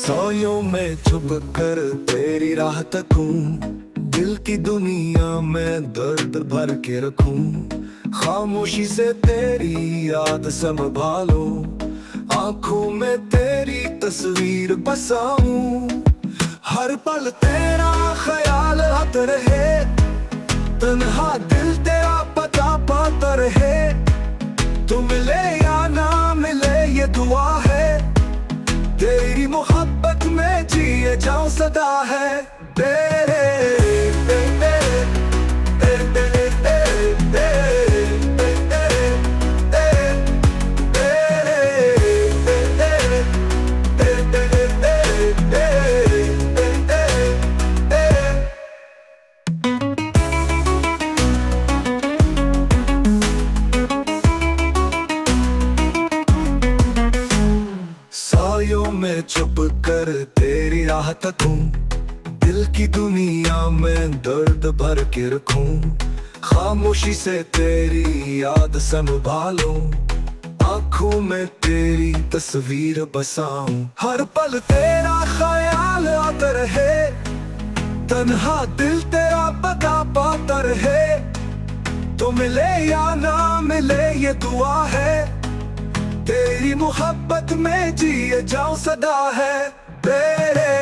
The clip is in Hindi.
सांयों में छुप कर तेरी राह तकूं, दिल की दुनिया में दर्द भर के रखूं। खामोशी से तेरी याद संभालूं, आंखों में तेरी तस्वीर बसाऊं। हर पल तेरा ख्याल आते रहे, तन्हा दिल तेरा पता पाता रहे। तू मिले या ना मिले ये दुआ है, तेरी मोहब्बत में जिए जाऊं सदा है। तेरे सायों में छुप कर तेरी राह तकूं, दिल की दुनिया में दर्द भर के रखूं। खामोशी से तेरी याद संभालूं, आंखों में तेरी तस्वीर बसाऊं। हर पल तेरा ख्याल आता रहे, तन्हा दिल तेरा पता पाता रहे। तो मिले या ना मिले ये दुआ है, तेरी मोहब्बत में जिए जाऊं सदा है। तेरे